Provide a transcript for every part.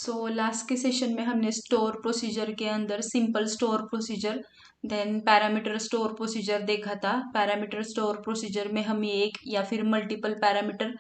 So last के session में हमने स्टोर प्रोसीजर के अंदर simple store procedure then parameter store procedure देखा था। पैरामीटर स्टोर प्रोसीजर में हम एक या फिर मल्टीपल पैरामीटर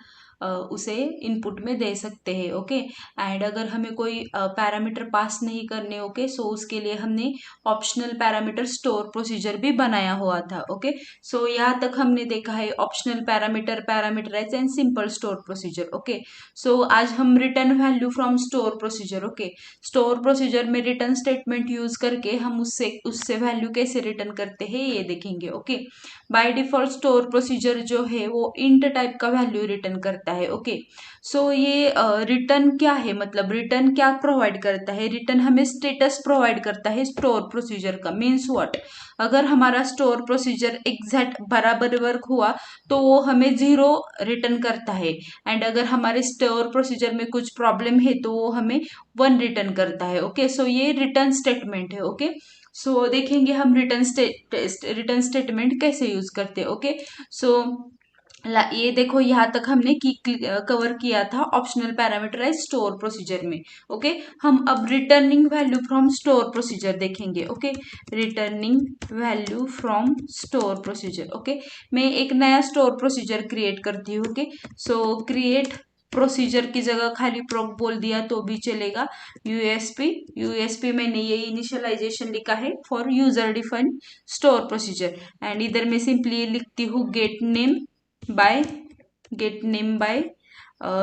उसे इनपुट में दे सकते हैं। ओके, एंड अगर हमें कोई पैरामीटर पास नहीं करने, ओके, सो उसके लिए हमने ऑप्शनल पैरामीटर स्टोर प्रोसीजर भी बनाया हुआ था। ओके, सो यहाँ तक हमने देखा है optional parameter, parameterize and simple store procedure. Okay, so आज हम return value from store procedure, okay, store procedure में रिटर्न स्टेटमेंट यूज करके हम उससे उससे वैल्यू कैसे रिटर्न करते हैं ये देखेंगे। Okay, by default store procedure जो है वो इंट टाइप का वैल्यू रिटर्न करता है। ओके, सो ये रिटर्न क्या है, मतलब रिटर्न क्या प्रोवाइड करता है? रिटर्न हमें स्टेटस प्रोवाइड करता है स्टोर प्रोसीजर का। मीन्स व्हाट, अगर हमारा स्टोर प्रोसीजर एग्जैक्ट बराबर वर्क हुआ तो वो हमें 0 रिटर्न करता है, एंड अगर हमारे स्टोर प्रोसीजर में कुछ प्रॉब्लम है तो वो हमें 1 रिटर्न करता है। ओके, सो ये रिटर्न स्टेटमेंट है। ओके, सो देखेंगे हम रिटर्न स्टेटमेंट कैसे यूज करते हैं। ओके, सो ये देखो यहाँ तक हमने कवर किया था ऑप्शनल पैरामीटराइज स्टोर प्रोसीजर में। ओके, हम अब returning value from store procedure देखेंगे। Okay, returning value from store procedure. Okay, मैं एक नया स्टोर प्रोसीजर क्रिएट करती हूँ। ओके, सो क्रिएट प्रोसीजर की जगह खाली प्रोक बोल दिया तो भी चलेगा। यूएसपी मैंने ये इनिशियलाइजेशन लिखा है for user defined store procedure, and इधर मैं सिंपली लिखती हूँ gate name by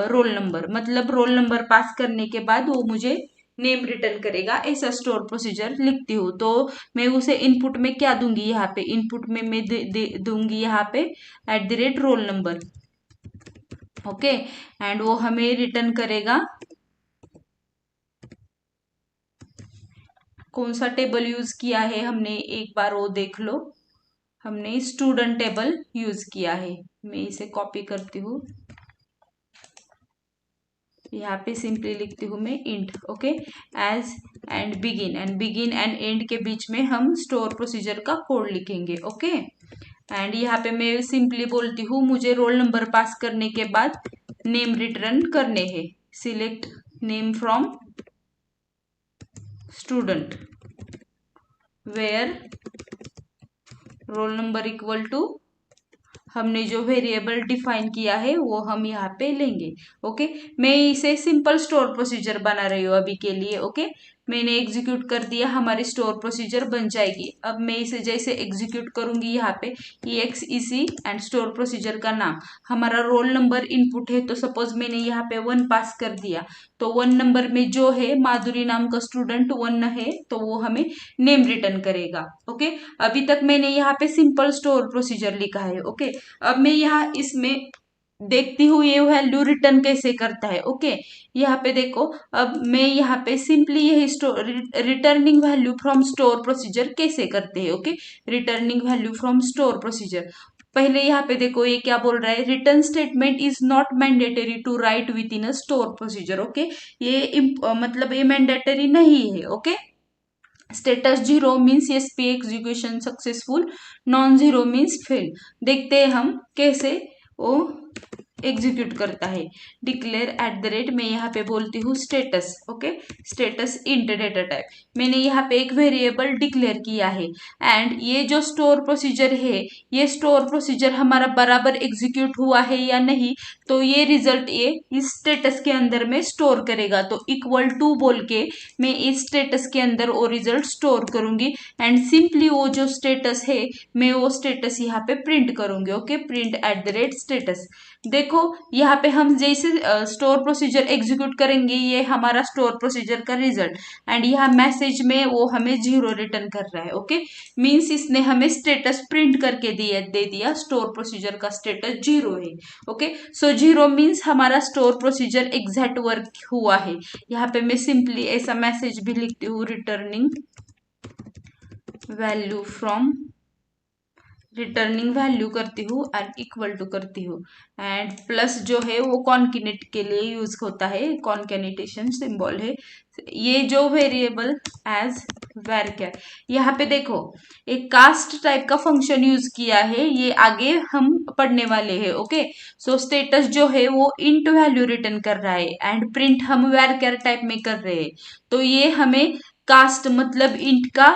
roll number, मतलब रोल नंबर पास करने के बाद वो मुझे नेम रिटर्न करेगा, ऐसा स्टोर प्रोसीजर लिखती हूँ। तो मैं उसे इनपुट में क्या दूंगी, यहाँ पे इनपुट में मैं दूंगी यहाँ पे @रोल नंबर। ओके, एंड वो हमें रिटर्न करेगा कौन सा टेबल यूज किया है हमने, एक बार वो देख लो। हमने स्टूडेंट टेबल यूज किया है। मैं इसे कॉपी करती हूँ, यहाँ पे सिंपली लिखती हूँ मैं int. Okay, as and begin and end के बीच में हम स्टोर प्रोसीजर का कोड लिखेंगे। ओके, एंड यहाँ पे मैं सिंपली बोलती हूँ मुझे रोल नंबर पास करने के बाद नेम रिटर्न करने हैं। Select name from student where roll number equal to हमने जो वेरिएबल डिफाइन किया है वो हम यहाँ पे लेंगे। ओके, मैं इसे सिंपल स्टोर प्रोसीजर बना रही हूँ अभी के लिए। ओके, मैंने एग्जीक्यूट कर दिया, हमारी स्टोर प्रोसीजर बन जाएगी। अब मैं इसे जैसे एग्जीक्यूट करूंगी यहाँ पे EXEC एंड स्टोर प्रोसीजर का नाम, हमारा रोल नंबर इनपुट है, तो सपोज मैंने यहाँ पे 1 पास कर दिया, तो 1 नंबर में जो है माधुरी नाम का स्टूडेंट 1 है, तो वो हमें नेम रिटर्न करेगा। ओके, अभी तक मैंने यहाँ पे सिंपल स्टोर प्रोसीजर लिखा है। ओके, अब मैं यहाँ इसमें देखती हूँ ये वैल्यू रिटर्न कैसे करता है। ओके, यहाँ पे देखो, अब मैं यहाँ पे सिंपली यही returning value from store procedure कैसे करते हैं। Okay, returning value from store procedure, पहले यहाँ पे देखो ये क्या बोल रहा है, return statement is not mandatory to write within a अ स्टोर प्रोसीजर। ओके, ये मतलब ये मैंडेटरी नहीं है। Okay, status 0 means SP execution successful, non 0 means fail. देखते हैं हम कैसे वो एग्जीक्यूट करता है। डिक्लेयर मैं यहाँ पे बोलती हूँ status. Okay, status int data type, मैंने यहाँ पे एक वेरिएबल डिक्लेयर किया है, एंड ये जो स्टोर प्रोसीजर है, ये स्टोर प्रोसीजर हमारा बराबर एग्जीक्यूट हुआ है या नहीं, तो ये रिजल्ट ये इस स्टेटस के अंदर में स्टोर करेगा। तो इक्वल टू बोल के मैं इस स्टेटस के अंदर वो रिजल्ट स्टोर करूंगी, एंड सिंपली वो जो स्टेटस है मैं वो स्टेटस यहाँ पे प्रिंट करूंगी। Okay, print status. देखो यहाँ पे हम जैसे स्टोर प्रोसीजर एग्जीक्यूट करेंगे, ये हमारा स्टोर प्रोसीजर का रिजल्ट, एंड यहाँ मैसेज में वो हमें 0 रिटर्न कर रहा है। ओके, मीन्स इसने हमें स्टेटस प्रिंट करके दे दिया स्टोर प्रोसीजर का स्टेटस 0 है। ओके, सो 0 मीन्स हमारा स्टोर प्रोसीजर एग्जैक्ट वर्क हुआ है। यहाँ पे मैं सिंपली ऐसा मैसेज भी लिखती हूँ, returning value from returning value करती हूँ एंड इक्वल टू करती हूँ, एंड प्लस जो है वो कॉन्केनेट के लिए यूज होता है, कॉन्केनेटेशन सिंबल है। ये जो वेरिएबल एज varchar, यहाँ पे देखो एक कास्ट टाइप का फंक्शन यूज किया है, ये आगे हम पढ़ने वाले हैं। ओके, सो स्टेटस जो है वो इंट वैल्यू रिटर्न कर रहा है एंड प्रिंट हम varchar टाइप में कर रहे हैं, तो ये हमें कास्ट मतलब इंट का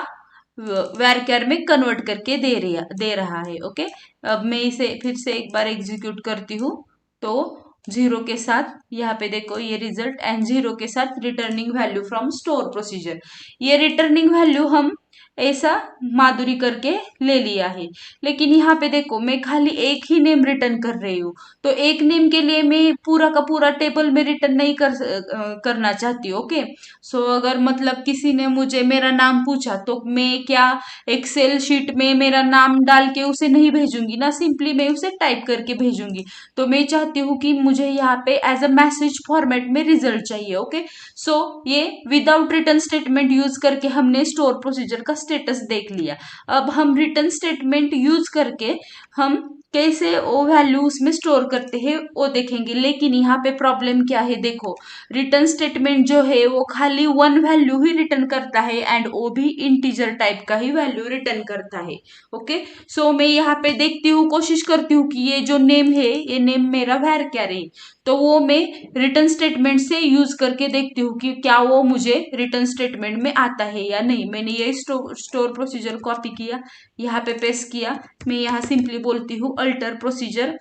varchar में कन्वर्ट करके दे रहा है। ओके, अब मैं इसे फिर से एक बार एग्जीक्यूट करती हूँ, तो 0 के साथ यहाँ पे देखो ये रिजल्ट एंड 0 के साथ returning value from store procedure. ये रिटर्निंग वैल्यू हम ऐसा माधुरी करके ले लिया है, लेकिन यहाँ पे देखो मैं खाली एक ही नेम रिटर्न कर रही हूँ, तो एक नेम के लिए मैं पूरा का पूरा टेबल में रिटर्न नहीं करना चाहती। ओके, सो अगर मतलब किसी ने मुझे मेरा नाम पूछा तो मैं क्या एक्सेल शीट में मेरा नाम डाल के उसे नहीं भेजूंगी ना, सिंपली मैं उसे टाइप करके भेजूंगी। तो मैं चाहती हूँ कि मुझे यहाँ पे एज अ मैसेज फॉर्मेट में रिजल्ट चाहिए। ओके, सो ये विदाउट रिटर्न स्टेटमेंट यूज करके हमने स्टोर प्रोसीजर का स्टेटस देख लिया। अब हम रिटर्न स्टेटमेंट यूज करके हम कैसे वो वैल्यू उसमें स्टोर करते हैं वो देखेंगे, लेकिन यहाँ पे प्रॉब्लम क्या है देखो, रिटर्न स्टेटमेंट जो है वो खाली वन वैल्यू ही रिटर्न करता है एंड वो भी इंटीजर टाइप का ही वैल्यू रिटर्न करता है। ओके, सो मैं यहाँ पे देखती हूँ, कोशिश करती हूँ कि ये जो नेम है ये नेम मेरा varchar है, तो वो मैं रिटर्न स्टेटमेंट से यूज करके देखती हूँ कि क्या वो मुझे रिटर्न स्टेटमेंट में आता है या नहीं। मैंने ये स्टोर प्रोसीजर कॉपी किया, यहाँ पे पेस्ट किया, मैं यहाँ सिंपली बोलती हूँ अल्टर प्रोसीजर।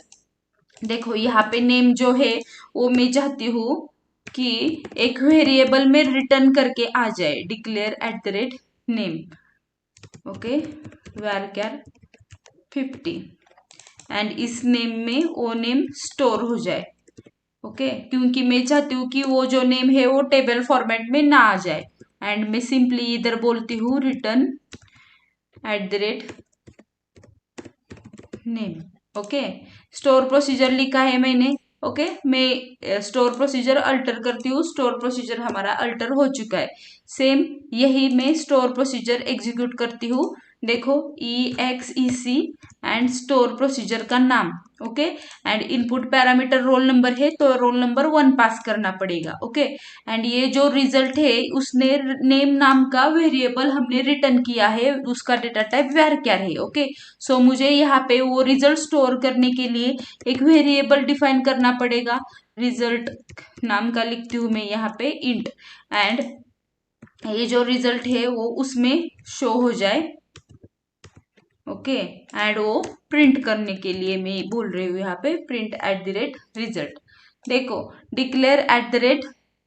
देखो यहाँ पे नेम जो है वो मैं चाहती हूँ कि एक वेरिएबल में रिटर्न करके आ जाए, declare @ name. Okay, varchar 50 and इस नेम में वो नेम स्टोर हो जाए। ओके, क्योंकि मैं चाहती हूँ कि वो जो नेम है वो टेबल फॉर्मेट में ना आ जाए, एंड मैं सिंपली इधर बोलती हूँ return @ name. Okay, store procedure लिखा है मैंने। ओके, मैं स्टोर प्रोसीजर अल्टर करती हूँ, स्टोर प्रोसीजर हमारा अल्टर हो चुका है। सेम यही मैं स्टोर प्रोसीजर एग्जीक्यूट करती हूँ, देखो EXEC एंड स्टोर प्रोसीजर का नाम। Okay, and input parameter roll number है तो रोल नंबर 1 पास करना पड़ेगा। ओके, एंड ये जो रिजल्ट है उसने नेम नाम का वेरिएबल हमने रिटर्न किया है, उसका डेटा टाइप varchar है। ओके, सो मुझे यहाँ पे वो रिजल्ट स्टोर करने के लिए एक वेरिएबल डिफाइन करना पड़ेगा। रिजल्ट नाम का लिखती हूँ मैं यहाँ पे इंट, एंड ये जो रिजल्ट है वो उसमें शो हो जाए। ओके, एंड वो प्रिंट करने के लिए मैं बोल रही हूँ यहाँ पे प्रिंट @ रिजल्ट। देखो डिक्लेयर @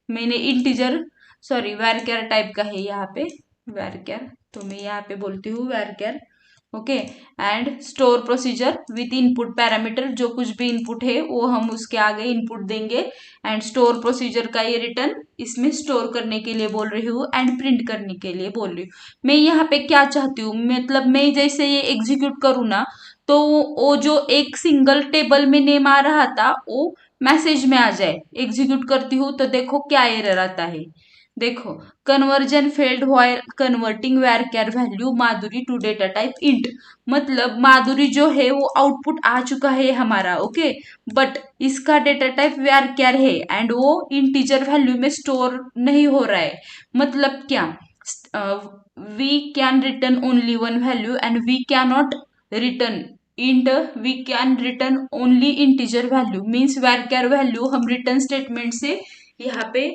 मैंने इंटीजर varchar टाइप का है यहाँ पे varchar, तो मैं यहाँ पे बोलती हूँ varchar। Okay, and store procedure with input parameter, जो कुछ भी इनपुट है वो हम उसके आगे इनपुट देंगे, एंड स्टोर प्रोसीजर का ये रिटर्न इसमें स्टोर करने के लिए बोल रही हूँ एंड प्रिंट करने के लिए बोल रही हूँ। मैं यहाँ पे क्या चाहती हूँ, मतलब मैं जैसे ये एग्जीक्यूट करूँ ना, तो वो जो एक सिंगल टेबल में नेम आ रहा था वो मैसेज में आ जाए। एग्जीक्यूट करती हूँ तो देखो क्या एरर आता है, देखो conversion failed while converting varchar value Madhuri to data type int, मतलब माधुरी जो है वो आउटपुट आ चुका है हमारा। ओके, बट इसका डेटा टाइप varchar है एंड वो इंटीजर वैल्यू में स्टोर नहीं हो रहा है। मतलब क्या, we can return only one value and we can not return int, we can return only integer value, means varchar value हम रिटर्न स्टेटमेंट से यहाँ पे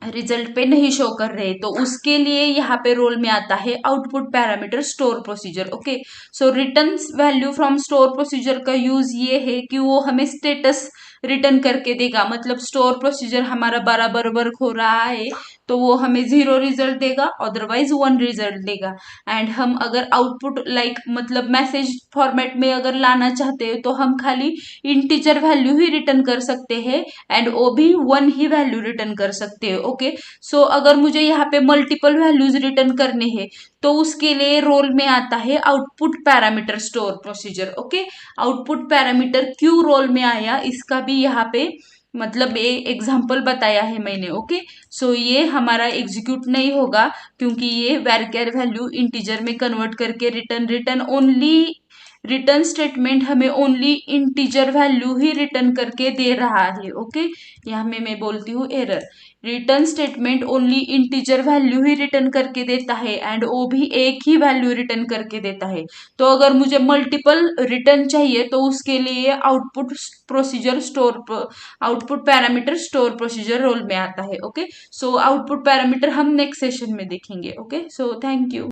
रिजल्ट पे नहीं शो कर रहे, तो उसके लिए यहाँ पे रोल में आता है output parameter store procedure. Okay, so return value from store procedure का यूज ये है कि वो हमें स्टेटस रिटर्न करके देगा, मतलब स्टोर प्रोसीजर हमारा बराबर वर्क हो रहा है तो वो हमें 0 रिजल्ट देगा, अदरवाइज 1 रिजल्ट देगा। एंड हम अगर आउटपुट लाइक मतलब मैसेज फॉर्मेट में अगर लाना चाहते हैं तो हम खाली इंटीजर वैल्यू ही रिटर्न कर सकते हैं एंड वो भी 1 ही वैल्यू रिटर्न कर सकते हैं। ओके, सो अगर मुझे यहाँ पे मल्टीपल वैल्यूज रिटर्न करने हैं तो उसके लिए रोल में आता है output parameter store procedure. Okay, output parameter क्यों रोल में आया इसका भी यहाँ पे मतलब ये एग्जाम्पल बताया है मैंने। ओके, सो ये हमारा एग्जीक्यूट नहीं होगा क्योंकि ये वेर वैल्यू इंटीजर में कन्वर्ट करके रिटर्न ओनली रिटर्न स्टेटमेंट हमें ओनली इंटीजर वैल्यू ही रिटर्न करके दे रहा है। ओके, यहाँ में मैं बोलती हूँ error, return statement only integer value ही रिटर्न करके देता है एंड वो भी एक ही वैल्यू रिटर्न करके देता है। तो अगर मुझे मल्टीपल रिटर्न चाहिए तो उसके लिए output parameter store procedure role में आता है। ओके, सो आउटपुट पैरामीटर हम नेक्स्ट सेशन में देखेंगे। Okay, so thank you.